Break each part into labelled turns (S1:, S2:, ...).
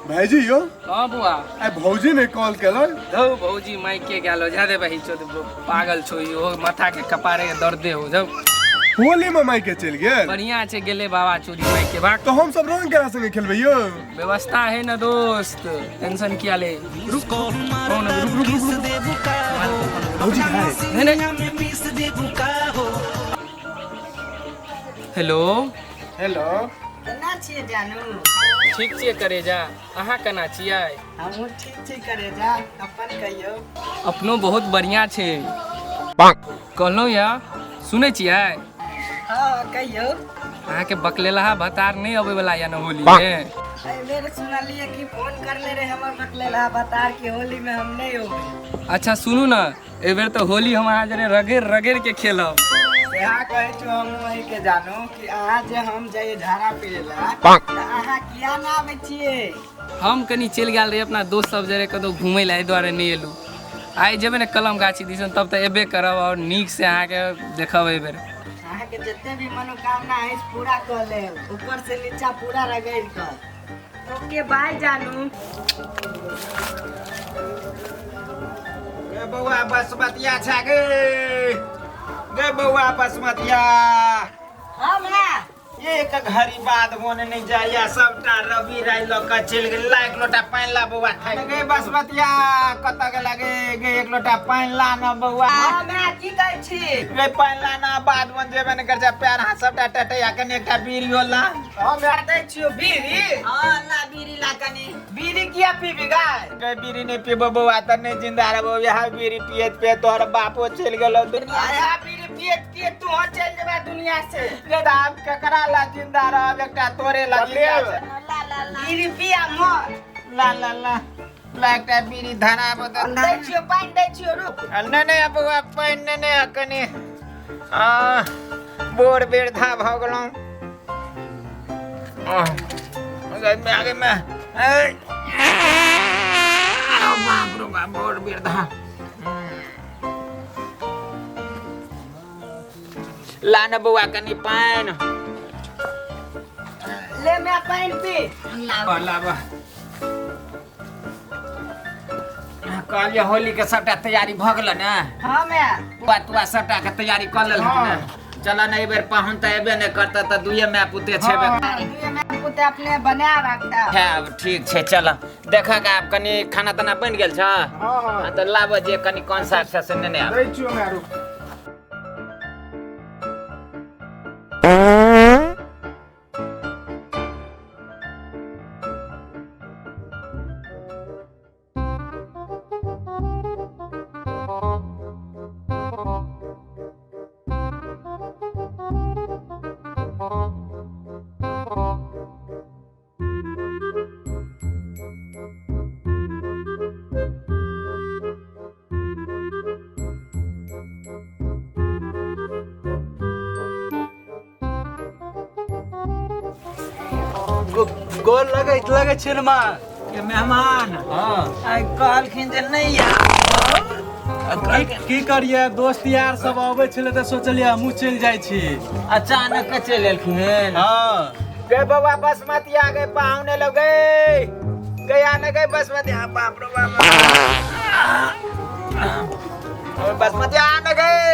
S1: भाईजी यो
S2: हाँ बुआ
S1: आई भौजी ने कॉल केलो
S2: धौ भौजी माइक के गेलो जादे भाई चो पागल छो यो माथा के कपारे के दर्दे हो जाओ
S1: होली में माई के चल गेल
S2: बढ़िया छे गेले बाबा चोरी माइक के भाग
S1: तो हम सब रंग केना संगे खेलबै यो
S2: व्यवस्था है ना दोस्त टेंशन किया ले रुक कौन रुक
S1: भौजी है
S2: नहीं हेलो
S1: हेलो
S3: केना छियै जानू
S2: ठीक छियै करे जा अहाँ केना छियै
S3: हमहूँ ठीक छी करे जा अपन कहियो
S2: अपनो बहुत बढ़िया छे कहलो या सुनै छियै
S3: हाँ कहियो
S2: अहाँ के बकलेलहा भतार नहीं अबे वाला या न होली में
S3: एहि बेर सुनलिए कि फोन करले रहे हमर बकलेला बतार के होली में हम नहीं होबे
S2: अच्छा सुनू ना ए बेर तो होली हम अहाँ जरे रगेर रगेर के खेलब
S3: यहाँ कहै छी हम वही के जानू कि अहाँ जे हम जाइए झाड़ा पियला त अहाँ किया ना आबै छियै
S2: हम कनी चल गेल रही अपना दोस्त सब जरे कतौ घूमे ला एहि दुआरे नहीं एलू आइ जेबे ने कलम गाछी दिसन तब तो एबे करब और नीक से अहाँ के देखब एहि बेर
S3: अहाँ के जितने भी मनोकामना है पूरा कर लेब ऊपर से नीचा पूरा रगड़ कर ओके बाय जानू
S4: गे बौआ बसमतिया छा गे बौआ बसमतिया
S3: हाँ मैं
S4: एक घड़ी बाद मोने नहीं जाइया सबटा रवि राय लोग का चल गेल ला एक लोटा पानी ला बौआ खाइ गे बसमतिया कत गेला गे एक लोटा पानी ला न बौआ
S3: हाँ मैं की कहै छी
S4: गे पानी ला न बाद में जेबे न कर जा पैर हाथ सबटा टटैया कने एकटा बीड़ी होला
S3: हम दै छियो बीड़ी हाँ ला बीड़ी ला कनी बीड़ी किया पीबी गाय
S4: गे बीड़ी नहीं पीबो बौआ त नहीं जिंदा रहबो यह बीड़ी पियत पे तोहर बापो चल गेलो
S3: आया बीड़ी पियत के तू हो चल जेबा दुनिया से
S4: गे दाम ककरा ला जिंदा रहब एकटा तोरे लगी
S3: ला ला ला बीड़ी पिया मोर
S4: ला ला ला एकटा बीड़ी धरा बदल
S3: दै छियो पानी दै छियो रुक
S4: नहीं अब पाइन नहीं कनी बोर बेर था भ गेलौं आगे में बाप रो बाप बोर बेर था ला न बौआ कनी पाइन
S3: ले मैं पानी पी
S4: लाबा कहलिए होली के सबटा तैयारी भ गेल न
S3: हाँ मैं
S4: बतुआ सबटा के तैयारी कर लेल चल न एहि बेर पाहुन त एबे नहि करता त दुइये मैं पुते छेबे
S3: मैं पुते अपने बना रखता
S4: है अब ठीक छै चल देखा का आप कनी खाना तना बन गेल छ हां त लाबो जे कनी कोन साग से नेने आ
S1: दै छियो मैं रुक
S5: गोर लगे छै रे माँ
S4: के मेहमान
S5: हाँ
S4: आई कहलखिन जे नहीं आ
S5: की करिए दोस्त यार सब आबै छले त सोचलिए हमहू चल जाय छी
S4: अचानक चल एलखिन
S5: हाँ
S4: गे बौआ बासमती आ गए पाहुने लोग गए गया न गए बासमती बाप रे बाप बासमती आ न गए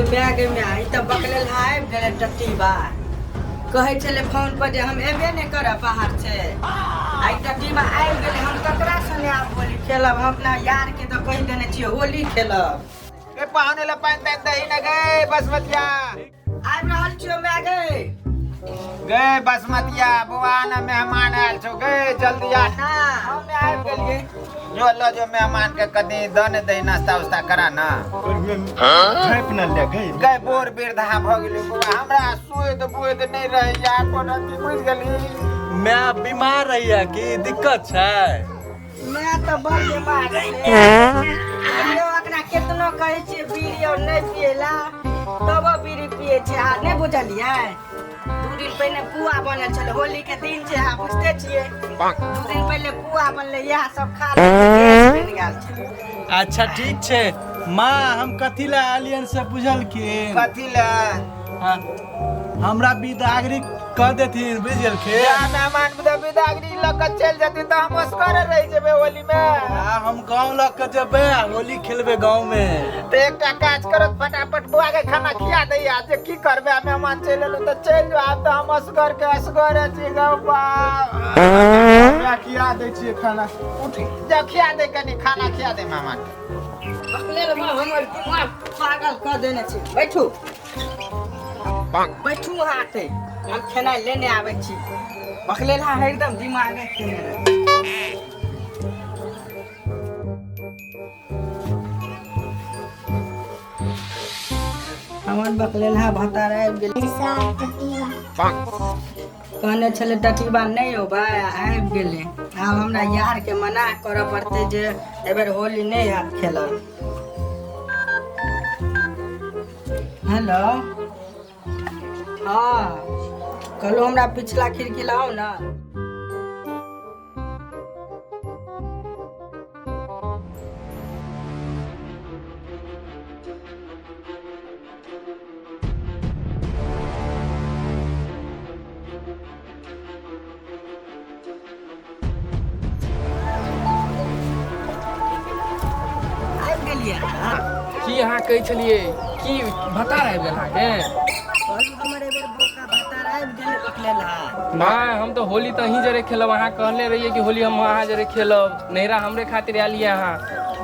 S3: बैग में आई त बकले लाइव गेले टट्टी बा कहै छले फोन पर जे हम एबे नहीं करब बाहर से आई टट्टी बा आबि गेले हम ककरा सने आब होली खेलब हम अपना यार के तो कहि देने छियै होली खेलब
S4: ए पाहुने ला पानी तन दही न गए बासमतिया
S3: आबि रहल छियै मैं
S4: गए बासमतिया बुआ न मेहमान आयल छौ गए जल्दी आ
S3: ना हम आबि गेलियै
S4: जो लो जो मेहमान के कदी दन दही नाश्ता उस्ता करा ना
S1: खाइ न ले गई
S4: गए बोर बेरधा भ गेलै बुआ हमरा बुएद नहीं रहे यार पर बुझ गेली
S5: मैं बीमार रहिया की दिक्कत छै
S3: मैं तो बड़ बीमार रही ओकरा केतनो कहै छियै बीड़ी और नहीं पिएला तब बीड़ी पिए छै आ नहीं बुझलियै 2 दिन पहले पुआ बनल छले होली के दिन छै आ बुझते छियै 2 दिन पहले पुआ बनले यह सब खा ले गैस बन गेल छै
S5: अच्छा ठीक छै माँ हम कथी ला एलियन से बुझल की
S4: कथी ला
S5: हमरा बिदागरी कह देथिन बुझल के
S4: मेहमान बिदागरी लग के चल जती तो हम असकर रह जेबे होली में।
S5: हम गांव लग के जेबे होली खेलबे गांव में।
S4: तो एकटा काज करत फटाफट बुआ के खाना खिया दे आज की करबे मेहमान चल एलो तो चल जो आब तो हम असगर के असगर छी गांव बा
S1: मैं खिया दे छी खाना
S4: उठ जा खिया दे कनी खाना खिया दे मेहमान
S3: बकलेल में हमर दिमाग पागल कर देने छी। बैठू बैठू हाथे हम खाना लेने आवे छी। बकलेल हा एकदम दिमाग में खेले रहे। हमर बकलेल हा भतार आबि गेल कहने छले टटीबा नहीं हो भाई आबि गेले। आब हमरा यार के मना करऽ पड़ते जे एबर होली नहीं हाथ खेलब। हेलो हाँ कल हमरा पिछला खिड़की लाओ ना। आबि गेलियै
S2: की अहाँ कहै छलियै की भतार आबि गेल अहाँके?
S3: हमर एबर बोका भतार आबि गेलै बकलेल हा।
S2: भाई हम तो होली तो अहीं जरे खेलब। अहाँ कहले रहिए कि होली हम अहाँ जरे खेलब। नैहरा हमरे खातिर आलिए अहाँ।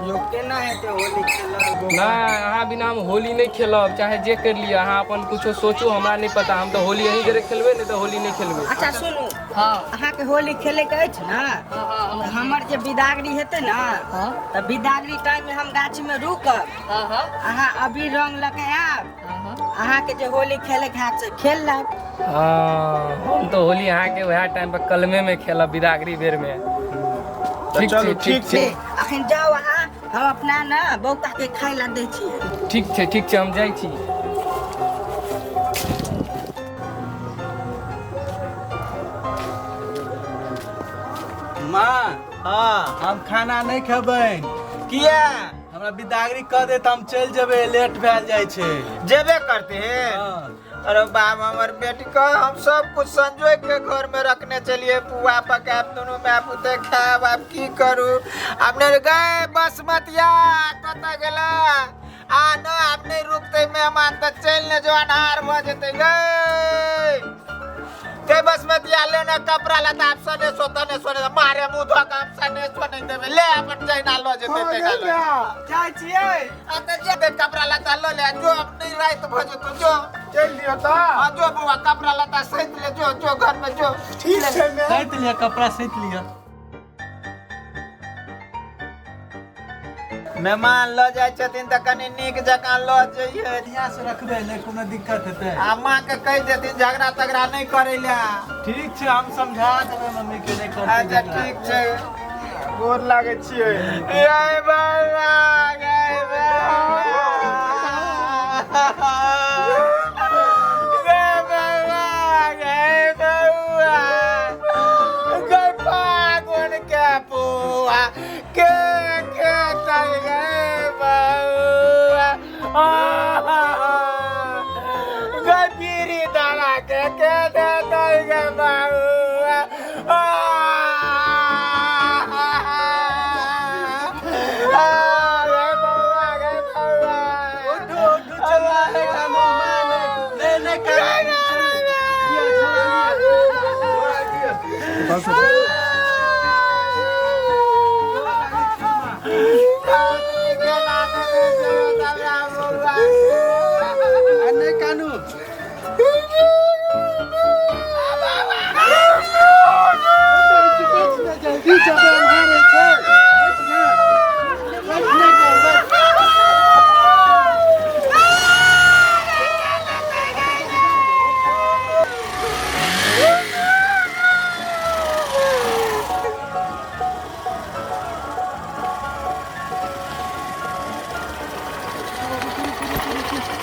S3: यो केना हेतै होली खेलब?
S2: ना अहाँ बिना हम होली नहीं खेलब चाहे जे कर लिया। अहाँ अपन कुछो सोचो हमरा नहीं पता। हम तो होली अहीं जरे खेलबे नहीं तो होली नहीं खेलबे।
S3: अच्छा सुनू अहाँके होली खेले के अछि ना तो हमर जे बिदागरी हेतै ना तऽ बिदागरी टाइम में हम गाछी में रुकब। अहाँ अभी रंग लगे आब अहाँके जे होली खेले के हाथ से खेल लेब।
S2: हाँ हम तो होली अहाँ के वह टाइम पर कलमे में खेलब बिदागरी बेर में। ठीक
S1: चलो,
S2: छै ठीक छै
S3: अखन जाओ अहाँ हम अपना ना बौका के खाय ला दै छी।
S2: ठीक छै हम जाइ छी।
S5: माँ
S4: हाँ
S5: हम खाना नहीं खेबै।
S4: किया
S5: हमरा बिदागरी कह दे हम चल जेबे लेट भेल जाय छै।
S4: जेबे करते हैं अरे बाप हमर बेटी को हम सब कुछ संजोए के घर में रखने चलिए पुआ पकाब दोनों में पुते खाब। अब की करू आपने गए बसमतिया कत गेला आ न आप नहीं रुकते मेहमान तो चल ने जो अनहार भ जते गए के बसमतिया लेने कपड़ा लता आप सने सोने मारे मुंह धो के हम सने सोने देबे ले अपन जैना लो जते तेना लो
S1: जाय छियै
S4: आ त जे कपड़ा लता लो ले जो अब नहीं रात भ जतो जो
S1: चल दियो त
S4: हाँ जो बुआ कपड़ा लता सहित ले जो घर में जो
S1: ठीक छै मैं
S5: सैत लिया कपड़ा सैत लिया।
S4: मेहमान लो जाय छथिन त कनी नीक जकां लो जइए
S5: ध्यान से रखबे नहीं कोनो दिक्कत हेतै।
S4: आ मां के कह देथिन झगड़ा तगड़ा नहीं करे ला।
S5: ठीक छै हम समझा देबै मम्मी के नहीं करते
S4: अच्छा
S5: झगड़ा।
S4: ठीक छै
S1: गोर लागे छियै
S4: जय बाबा जय बाबा जय बाबा जय बाबा जय फागुन के पुआ के तय गए बाबा जय पीरी दादा के तय गए बाबा
S5: नहीं कानू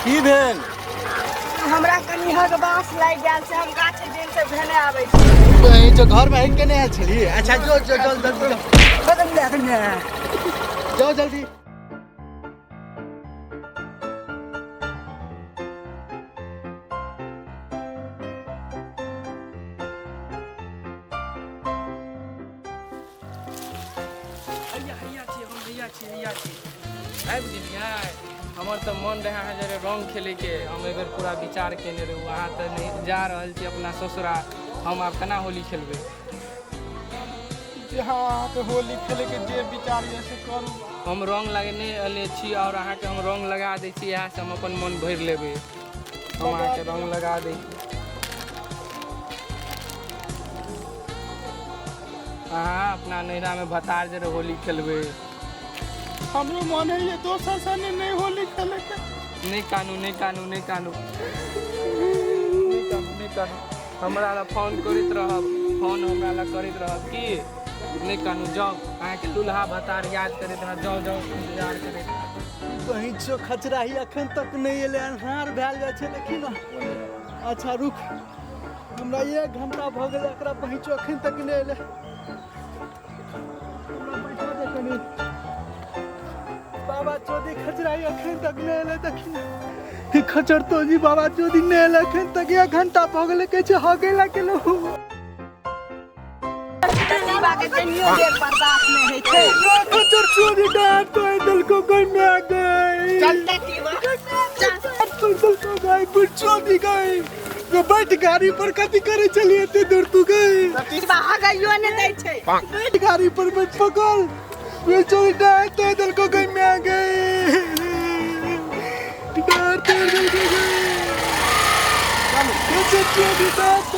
S5: की भेल?
S3: हमरा कनी हगबास लागि गेल छै। हम गाछी दिन से भेने आबै छी।
S5: जो घर में है केने आयल छली? अच्छा जो जल्दी
S3: बदल ले
S5: जाओ जल्दी।
S2: छी आबि गेलियै। हमर तऽ मन रहे है जरे रंग खेले के, हम एहि बेर पूरा विचार केने रहू। अहाँ तऽ नहीं जा रहल छी अपना ससुरा, हम आब केना होली खेलबै?
S1: हाँ तो होली खेले के जे विचार ये से करू।
S2: हम रंग लगने अले छी और अहाँके हम रंग लगा दै छी, इएह से हम अपन मन भरि लेबै। हम अहाँके रंग लगा दै छी। अहाँ अपना नैहरा में भतार जरे होली खेलबै।
S1: हमरो मन है ये दोसर सने नहीं होली खेले के।
S2: नहीं कानू नहीं कानू नहीं कानू नहीं कानू। हमरा ला फोन करैत रहब, फोन हमरा ला करैत रहब की नहीं कानू। जाओ अहाँके दुल्हा भतार याद करैत रहब, जाओ जाओ इंतजार करैत रहब।
S5: कहीं छो खचराही अखन तक नहीं एले, अन्हार भैल जाय छै। लेकिन अच्छा रुक, हमरा 1 घंटा भ गेल एकरा पहुँचो अखन तक नहीं एले। हमरा बैठा दे कनी। बाबा चोदी खचराही अखन तक नहीं एले। देखी खचर तो जी बाबा चोदी नहीं एले अखन तक। 1 घंटा भ गेल कहै छै ह गेला केलो।
S3: जीवा के कनियो देर बर्दाश्त नहीं है छै।
S5: खचर चोदी डांट तो दिल को कोई में आ गई।
S3: चलते जीवा
S5: दिल को गई कुछ चोदी गई। तो बैठ गाड़ी पर कथी करे चलिए ते दूर तू गई।
S3: जीवा आ गइयो ने दै छै।
S5: बैठ गाड़ी पर बैठ पकड़। ये चोदी डांट तो दिल को कोई में आ गई। डांट तो दिल को गई। चलो ये चोदी डांट